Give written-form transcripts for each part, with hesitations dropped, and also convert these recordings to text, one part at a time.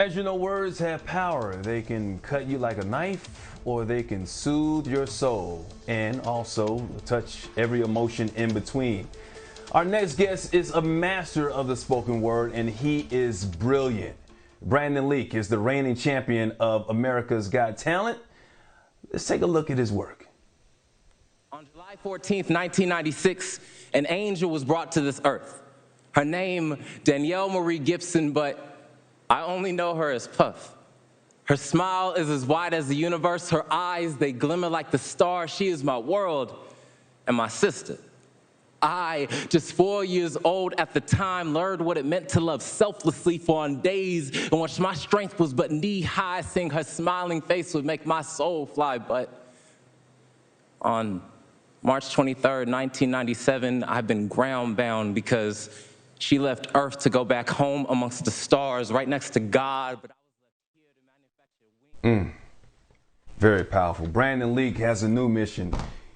As you know, words have power. They can cut you like a knife, or they can soothe your soul and also touch every emotion in between. Our next guest is a master of the spoken word, and he is brilliant. Brandon Leake is the reigning champion of America's Got Talent. Let's take a look at his work. On July 14th, 1996, an angel was brought to this earth. Her name, Danielle Marie Gibson, but I only know her as Puff. Her smile is as wide as the universe. Her eyes, they glimmer like the stars. She is my world and my sister. I, just 4 years old at the time, learned what it meant to love selflessly, for on days in which my strength was but knee-high, seeing her smiling face would make my soul fly. But on March 23rd, 1997, I've been ground-bound because she left Earth to go back home amongst the stars, right next to God. But I was left here to manufacture wings. Very powerful. Brandon Leake has a new mission.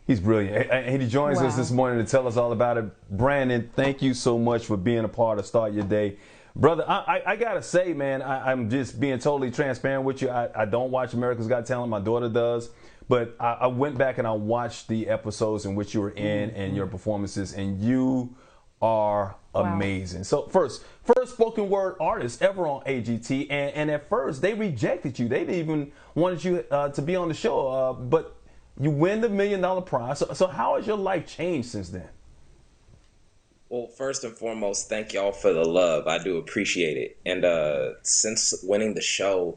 He's brilliant. And he joins us this morning to tell us all about it. Brandon, thank you so much for being a part of Start Your Day. Brother, I got to say, man, I'm just being totally transparent with you. I don't watch America's Got Talent. My daughter does. But I went back and I watched the episodes in which you were in and your performances, and you are amazing. So first spoken word artist ever on AGT, and at first they rejected you. They didn't even wanted you to be on the show, but you win the $1 million prize. So how has your life changed since then? Well, first and foremost, thank y'all for the love. I do appreciate it. And since winning the show,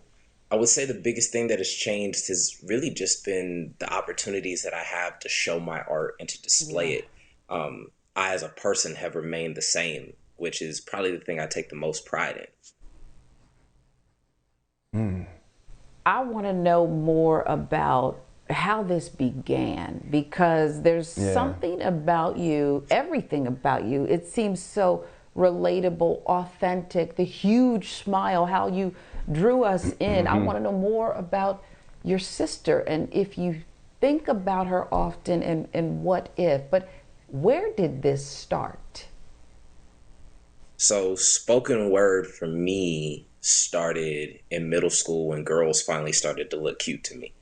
I would say the biggest thing that has changed has really just been the opportunities that I have to show my art and to display it. I, as a person, have remained the same, which is probably the thing I take the most pride in. I want to know more about how this began, because there's something about you, everything about you. It seems so relatable, authentic, the huge smile, how you drew us in. I want to know more about your sister, and if you think about her often, and what if, but where did this start? So spoken word for me started in middle school when girls finally started to look cute to me.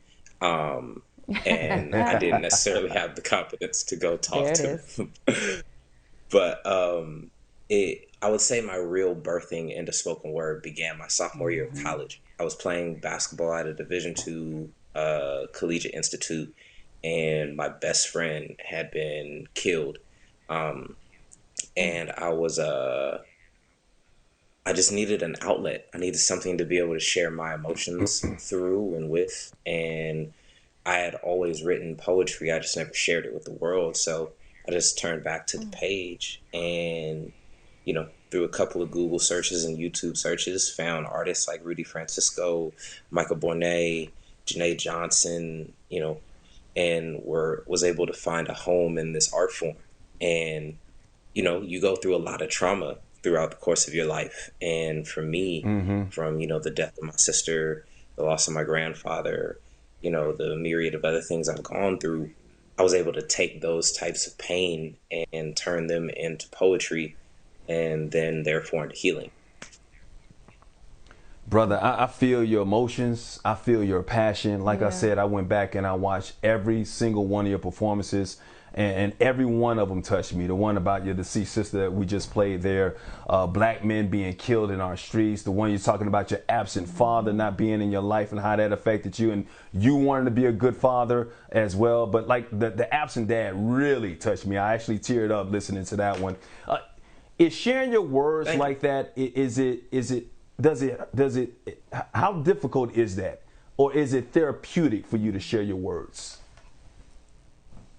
And I didn't necessarily have the confidence to go talk to them. But I would say my real birthing into spoken word began my sophomore year of college. I was playing basketball at a Division II collegiate institute, and my best friend had been killed. And I just needed an outlet. I needed something to be able to share my emotions through and with. And I had always written poetry. I just never shared it with the world. So I just turned back to the page and, through a couple of Google searches and YouTube searches, found artists like Rudy Francisco, Michael Bournet, Janae Johnson, and was able to find a home in this art form. And, you go through a lot of trauma throughout the course of your life. And for me, from, the death of my sister, the loss of my grandfather, the myriad of other things I've gone through, I was able to take those types of pain and turn them into poetry, and then therefore into healing. Brother, I feel your emotions. I feel your passion. Like I said, I went back and I watched every single one of your performances, and every one of them touched me. The one about your deceased sister that we just played there, black men being killed in our streets. The one you're talking about your absent father not being in your life and how that affected you, and you wanted to be a good father as well. But like the absent dad really touched me. I actually teared up listening to that one. Is sharing your words like that, how difficult is that? Or is it therapeutic for you to share your words?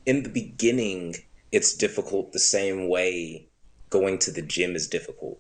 In the beginning, it's difficult the same way going to the gym is difficult.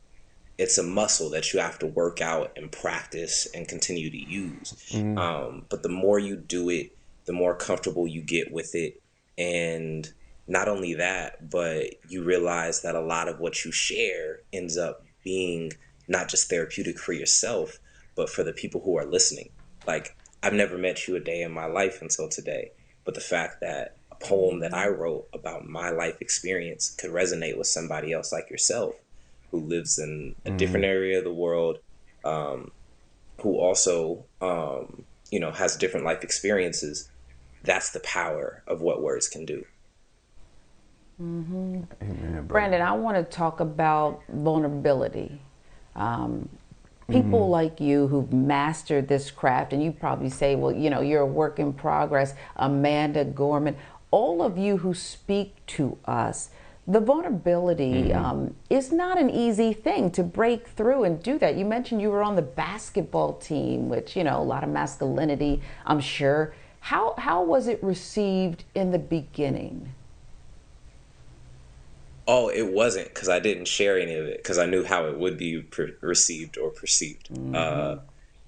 It's a muscle that you have to work out and practice and continue to use. But the more you do it, the more comfortable you get with it. And not only that, but you realize that a lot of what you share ends up being not just therapeutic for yourself, but for the people who are listening. Like, I've never met you a day in my life until today, but the fact that a poem that I wrote about my life experience could resonate with somebody else like yourself, who lives in a different area of the world, who also, has different life experiences. That's the power of what words can do. Amen, Brandon, I want to talk about vulnerability. People like you who've mastered this craft, and you probably say, well, you're a work in progress. Amanda Gorman, all of you who speak to us, the vulnerability is not an easy thing to break through and do that. You mentioned you were on the basketball team, which, a lot of masculinity, I'm sure. How was it received in the beginning? Oh, it wasn't, because I didn't share any of it, because I knew how it would be received or perceived.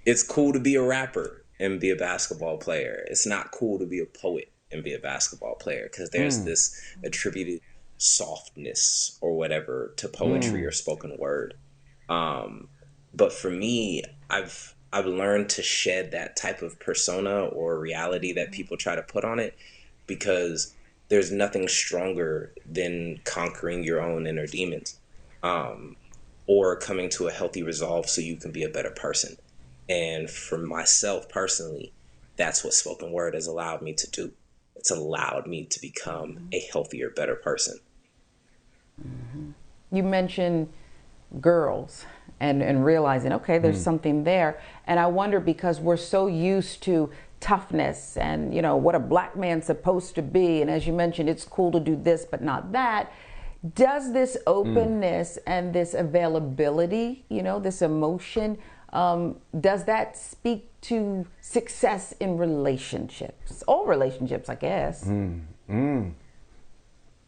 It's cool to be a rapper and be a basketball player. It's not cool to be a poet and be a basketball player, because there's this attributed softness or whatever to poetry or spoken word. But for me, I've learned to shed that type of persona or reality that people try to put on it, because there's nothing stronger than conquering your own inner demons, or coming to a healthy resolve so you can be a better person. And for myself personally, that's what spoken word has allowed me to do. It's allowed me to become a healthier, better person. You mentioned girls and realizing, okay, there's something there. And I wonder, because we're so used to toughness and what a black man's supposed to be, and as you mentioned, it's cool to do this but not that. Does this openness and this availability, this emotion, does that speak to success in relationships, all relationships, I guess?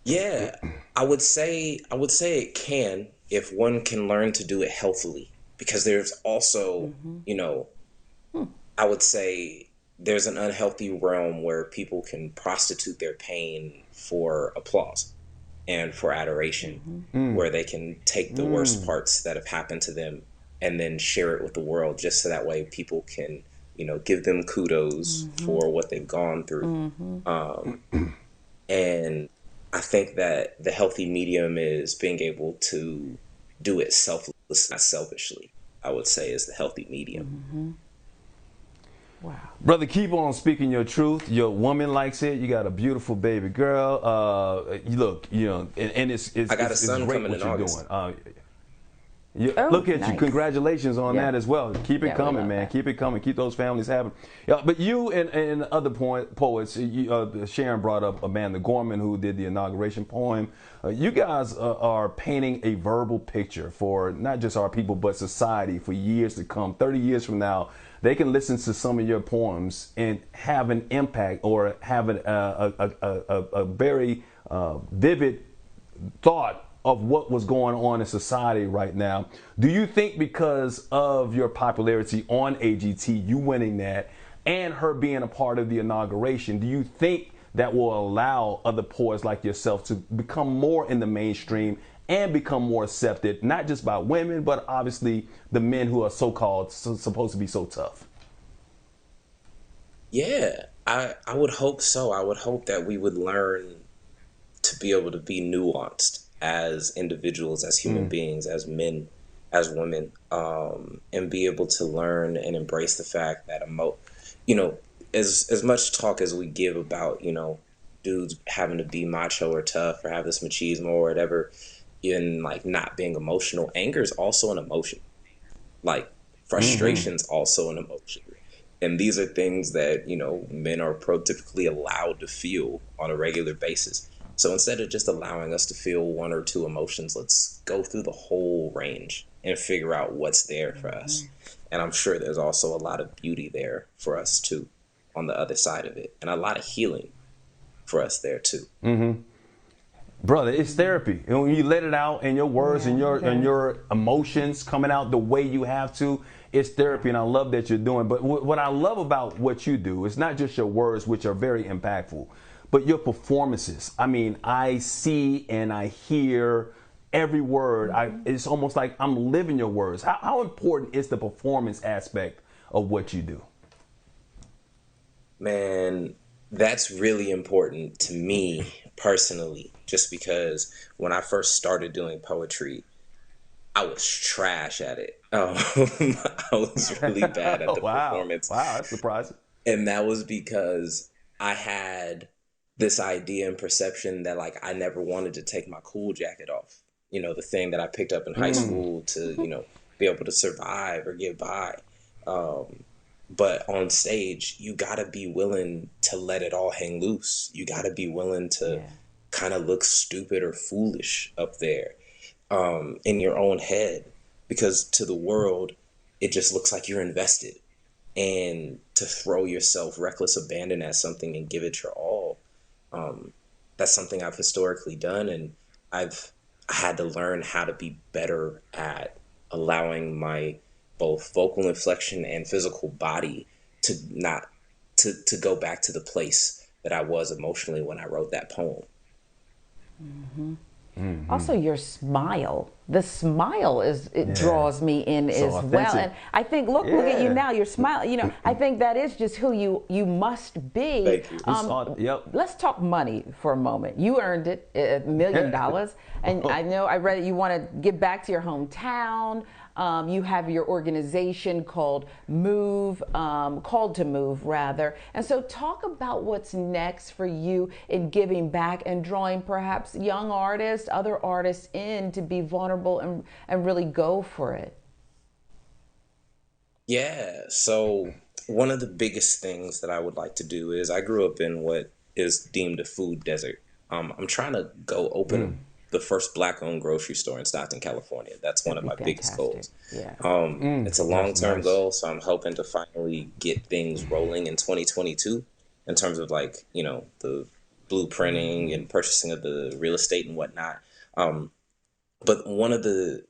Yeah, I would say it can, if one can learn to do it healthily, because there's also, I would say there's an unhealthy realm where people can prostitute their pain for applause and for adoration, where they can take the worst parts that have happened to them and then share it with the world, just so that way people can, give them kudos for what they've gone through. And I think that the healthy medium is being able to do it selflessly, not selfishly, I would say, is the healthy medium. Wow. Brother, keep on speaking your truth. Your woman likes it. You got a beautiful baby girl. You look, and it's I got a son great coming what in you're August. doing. Oh, Look at nice. you. Congratulations on that as well. Keep it Yeah, we coming, love man. that. Keep it coming. Keep those families happy. Yeah, but you and other poets, Sharon brought up Amanda Gorman, who did the inauguration poem. You guys are painting a verbal picture for not just our people, but society for years to come. 30 years from now, they can listen to some of your poems and have an impact, or have a very vivid thought of what was going on in society right now. Do you think, because of your popularity on AGT, you winning that, and her being a part of the inauguration, do you think that will allow other poets like yourself to become more in the mainstream and become more accepted, not just by women, but obviously the men who are so-called supposed to be so tough? Yeah, I would hope so. I would hope that we would learn to be able to be nuanced as individuals, as human beings, as men, as women, and be able to learn and embrace the fact that as much talk as we give about dudes having to be macho or tough or have this machismo or whatever, in like not being emotional, anger is also an emotion. Like frustration's also an emotion. And these are things that, men are prototypically allowed to feel on a regular basis. So instead of just allowing us to feel one or two emotions, let's go through the whole range and figure out what's there for us. And I'm sure there's also a lot of beauty there for us too, on the other side of it, and a lot of healing for us there too. Brother, it's therapy. When you let it out in your words and your emotions coming out the way you have to, it's therapy, and I love that you're doing. But what I love about what you do is not just your words, which are very impactful, but your performances. I mean, I see and I hear every word. It's almost like I'm living your words. How important is the performance aspect of what you do? Man, that's really important to me personally, just because when I first started doing poetry, I was trash at it. I was really bad at the Wow. performance. Wow, that's surprising. And that was because I had this idea and perception that like I never wanted to take my cool jacket off. You know, the thing that I picked up in high school to, be able to survive or get by. But on stage, you gotta be willing to let it all hang loose. You gotta be willing to kind of look stupid or foolish up there, in your own head, because to the world, it just looks like you're invested. And to throw yourself reckless abandon at something and give it your all, that's something I've historically done, and I had to learn how to be better at allowing my both vocal inflection and physical body to not to go back to the place that I was emotionally when I wrote that poem. Also, your smile. The smile it draws me in So as authentic. well. And I think, look at you now. You're smiling. You know, I think that is just who you must be. Thank you. Yep. Let's talk money for a moment. You earned it, $1 million, and I know I read it. You want to give back to your hometown. You have your organization called Move, called to Move rather. And so talk about what's next for you in giving back and drawing perhaps young artists, other artists in to be vulnerable and really go for it. Yeah, so one of the biggest things that I would like to do is I grew up in what is deemed a food desert. I'm trying to go open the first Black-owned grocery store in Stockton, California. That's one of my biggest goals. Yeah. It's a long-term nice. goal, so I'm hoping to finally get things rolling in 2022 in terms of like, the blueprinting and purchasing of the real estate and whatnot. But one of the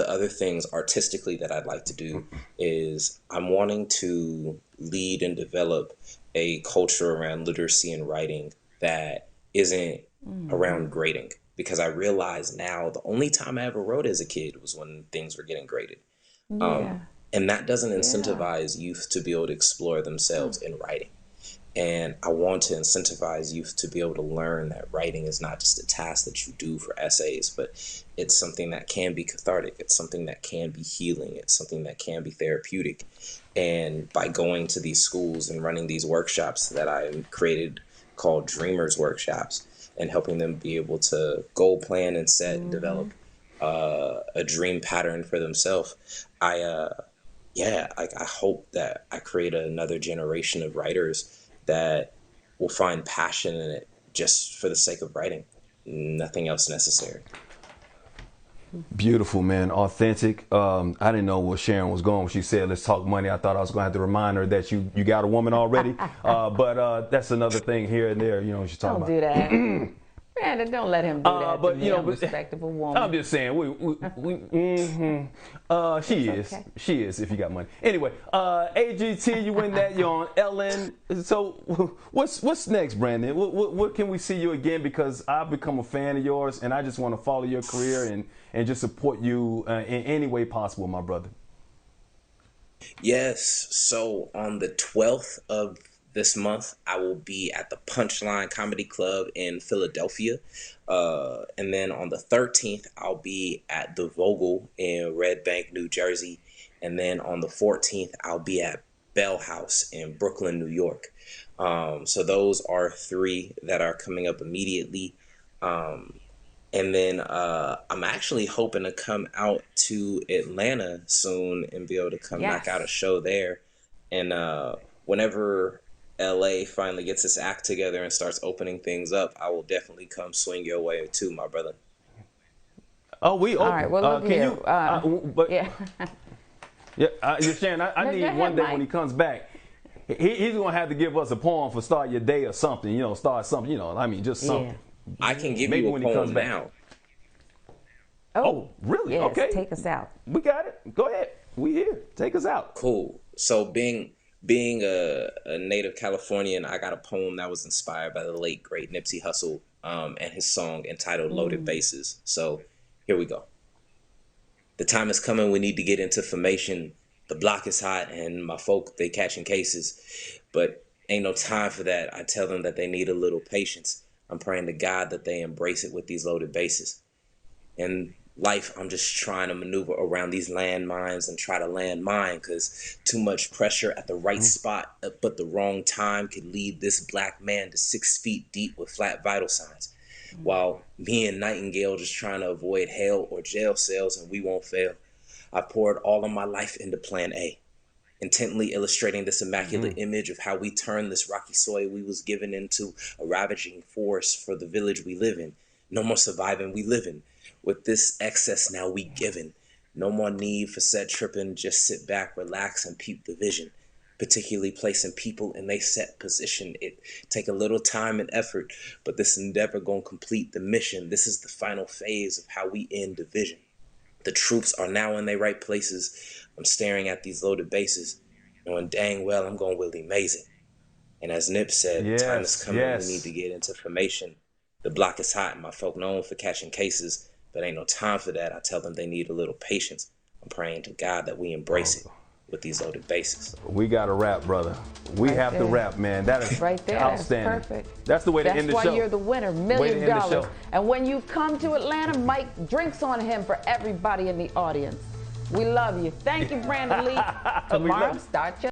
other things artistically that I'd like to do is I'm wanting to lead and develop a culture around literacy and writing that isn't around grading. Because I realize now the only time I ever wrote as a kid was when things were getting graded. And that doesn't incentivize youth to be able to explore themselves in writing. And I want to incentivize youth to be able to learn that writing is not just a task that you do for essays, but it's something that can be cathartic. It's something that can be healing. It's something that can be therapeutic. And by going to these schools and running these workshops that I created called Dreamers Workshops, and helping them be able to goal plan and set and develop a dream pattern for themselves. I hope that I create another generation of writers that will find passion in it just for the sake of writing. Nothing else necessary. Beautiful, man. Authentic. I didn't know where Sharon was going when she said, let's talk money. I thought I was going to have to remind her that you got a woman already. But that's another thing here and there, she's talking Don't do that. Man, don't let him do that. But, to me. I'm a respectable woman. I'm just saying, she is if you got money. Anyway, AGT, you win that. You're on Ellen. So what's next, Brandon? What can we see you again? Because I've become a fan of yours, and I just want to follow your career and just support you in any way possible, my brother. Yes. So on the 12th of this month, I will be at the Punchline Comedy Club in Philadelphia. And then on the 13th, I'll be at the Vogel in Red Bank, New Jersey. And then on the 14th, I'll be at Bell House in Brooklyn, New York. So those are 3 that are coming up immediately. And then I'm actually hoping to come out to Atlanta soon and be able to come knock out a show there. And whenever LA finally gets its act together and starts opening things up, I will definitely come swing your way too, my brother. Oh, we open. All right, well, look here. Sharon, I need one day when he comes back, he's going to have to give us a poem for start your day or something, start something, just something. I can give Maybe you a when poem he comes back. now. Oh, really? Yes, Okay. take us out. We got it. Go ahead. We here. Take us out. Cool. So being a native Californian, I got a poem that was inspired by the late, great Nipsey Hussle and his song entitled Loaded Bases. So here we go. The time is coming, we need to get into formation. The block is hot and my folk, they catching cases. But ain't no time for that. I tell them that they need a little patience. I'm praying to God that they embrace it with these loaded bases. And life, I'm just trying to maneuver around these landmines and try to land mine, because too much pressure at the right spot but the wrong time could lead this black man to 6 feet deep with flat vital signs. While me and Nightingale just trying to avoid hell or jail cells, and we won't fail. I poured all of my life into plan A, intently illustrating this immaculate image of how we turned this rocky soil we was given into a ravaging forest for the village we live in. No more surviving, we living. With this excess now we given. No more need for set tripping, just sit back, relax, and peep the vision. Particularly placing people in they set position. It take a little time and effort, but this endeavor gonna complete the mission. This is the final phase of how we end division. The troops are now in their right places. I'm staring at these loaded bases, knowing dang well I'm gonna Willie maze it. And as Nip said, time is coming, we need to get into formation. The block is hot, my folk known for catching cases, but ain't no time for that. I tell them they need a little patience. I'm praying to God that we embrace it with these loaded bases. We got to rap, brother. We have to rap, man. That is right there. Outstanding. That's perfect. That's the way to end the show. That's why you're the winner, $1 million. And when you come to Atlanta, Mike drinks on him for everybody in the audience. We love you. Thank you, Brandon Leake. Tomorrow, start your